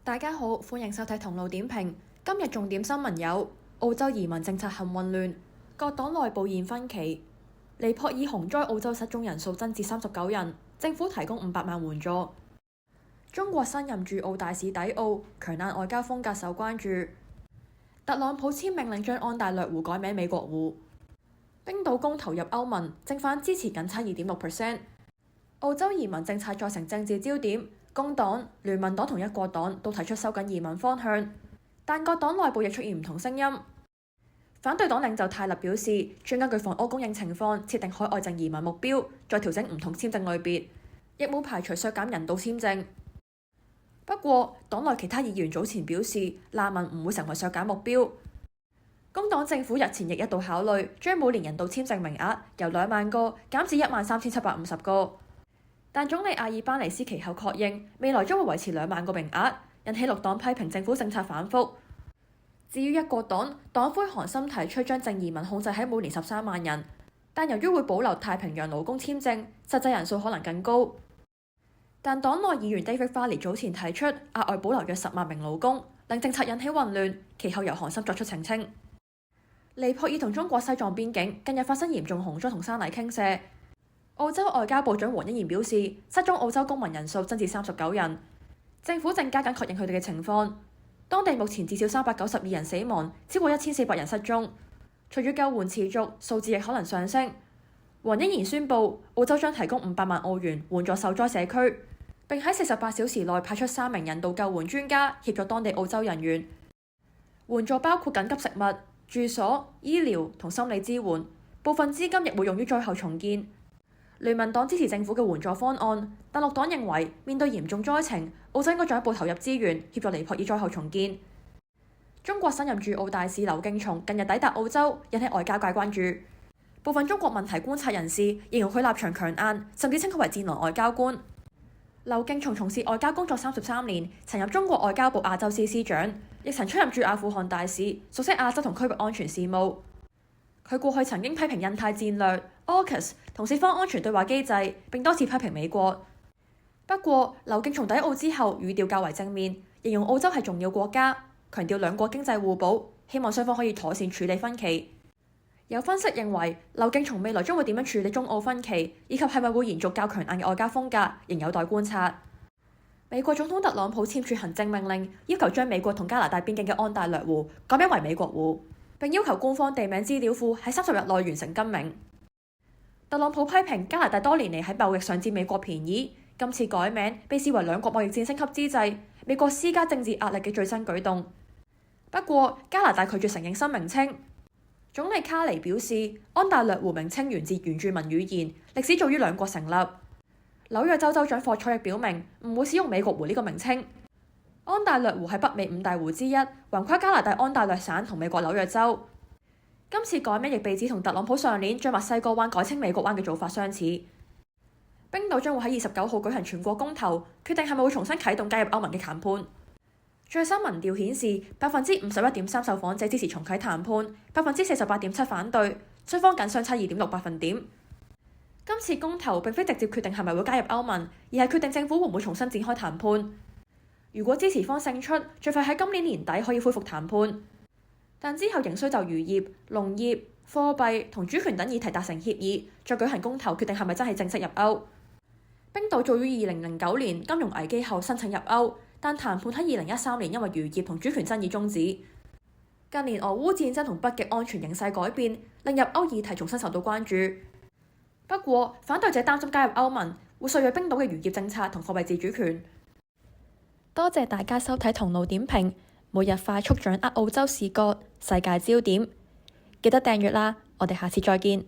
大家好，歡迎收睇同路點評。今日重點新聞有：澳洲移民政策陷混亂，各黨內部現分歧；尼泊爾洪災澳洲失蹤人數增至39人，政府提供500萬援助；中國新任駐澳大使抵澳，強硬外交風格受關注；特朗普簽命令將安大略湖改名美國湖；冰島公投入歐盟，正反支持僅差2.6%。澳洲移民政策再成政治焦點。工黨、聯盟黨同一國黨都提出收緊移民方向，但各黨內部亦出現唔同聲音。反對黨領袖泰勒表示，將根據房屋供應情況設定海外淨移民目標，再調整唔同簽證類別，亦冇排除削減人道簽證。不過，黨內其他議員早前表示，難民唔會成為削減目標。工黨政府日前亦一度考慮將每年人道簽證名額由2萬個減至13750個。但總理阿爾班尼斯其後確認，未來將會維持2萬個名額，引起綠黨批評政府政策反覆。至於一國黨，黨魁韓森提出將淨移民控制喺每年13萬人，但由於會保留太平洋勞工簽證，實際人數可能更高。但黨內議員 David Farley 早前提出額外保留約10萬名勞工，令政策引起混亂，其後由韓森作出澄清。尼泊爾同中國西藏邊境近日發生嚴重洪災同山泥傾瀉。澳洲外交部長黃欣賢表示，失蹤澳洲公民人數增至39人，政府正加緊確認佢哋嘅情況。當地目前至少392人死亡，超過1400人失蹤。隨住救援持續，數字亦可能上升。黃欣賢宣布，澳洲將提供500萬澳元援助受災社區，並喺48小時內派出3名人道救援專家協助當地澳洲人員。援助包括緊急食物、住所、醫療同心理支援，部分資金亦會用於災後重建。聯盟黨支持政府嘅援助方案，但綠黨認為面對嚴重災情，澳洲應該進一步投入資源協助尼泊爾災後重建。中國新任駐澳大使劉敬松近日抵達澳洲，引起外交界關注。部分中國問題觀察人士形容佢立場強硬，甚至稱佢為戰狼外交官。劉敬松從事外交工作33年，曾任中國外交部亞洲司司長，亦曾出任駐阿富汗大使，熟悉亞洲同區域安全事務。佢過去曾經批評印太戰略、AUKUS 同四方安全對話機制，並多次批評美國。不過，劉敬松抵澳之後語調較為正面，形容澳洲係重要國家，強調兩國經濟互補，希望雙方可以妥善處理分歧。有分析認為，劉敬松未來將會點樣處理中澳分歧，以及係咪會延續較強硬嘅外交風格，仍有待觀察。美國總統特朗普簽署行政命令，要求將美國同加拿大邊境嘅安大略湖改名為美國湖，並要求官方地名資料庫喺30日內完成更名。特朗普批評加拿大多年嚟喺貿易上佔美國便宜，今次改名被視為兩國貿易戰升級之際，美國施加政治壓力嘅最新舉動。不過，加拿大拒絕承認新名稱。總理卡尼表示，安大略湖名稱源自原住民語言，歷史早於兩國成立。紐約州州長霍楚亦表明唔會使用美國湖呢個名稱。安大略湖係北美5大湖之一，橫跨加拿大安大略省同美國紐約州。今次改名亦被指同特朗普上年將墨西哥灣改稱美國灣嘅做法相似。冰島將會喺29號舉行全國公投，決定係咪會重新啟動加入歐盟嘅談判。最新民調顯示，51.3%受訪者支持重啟談判，48.7%反對，雙方僅相差2.6百分點。今次公投並非直接決定係咪會加入歐盟，而係決定政府會唔會重新展開談判。如果支持方勝出，最快喺今年年底可以恢復談判，但之後仍需就漁業、農業、貨幣同主權等議題達成協議，再舉行公投決定係咪真係正式入歐。冰島早於2009年金融危機後申請入歐，但談判喺2013年因為漁業同主權爭議終止。近年俄烏戰爭同北極安全形勢改變，令入歐議題重新受到關注。不過，反對者擔心加入歐盟會削弱冰島嘅漁業政策同貨幣自主權。多謝大家收睇同路點評，每日快速掌握澳洲視角、世界焦點，記得訂閱啦！我哋下次再見。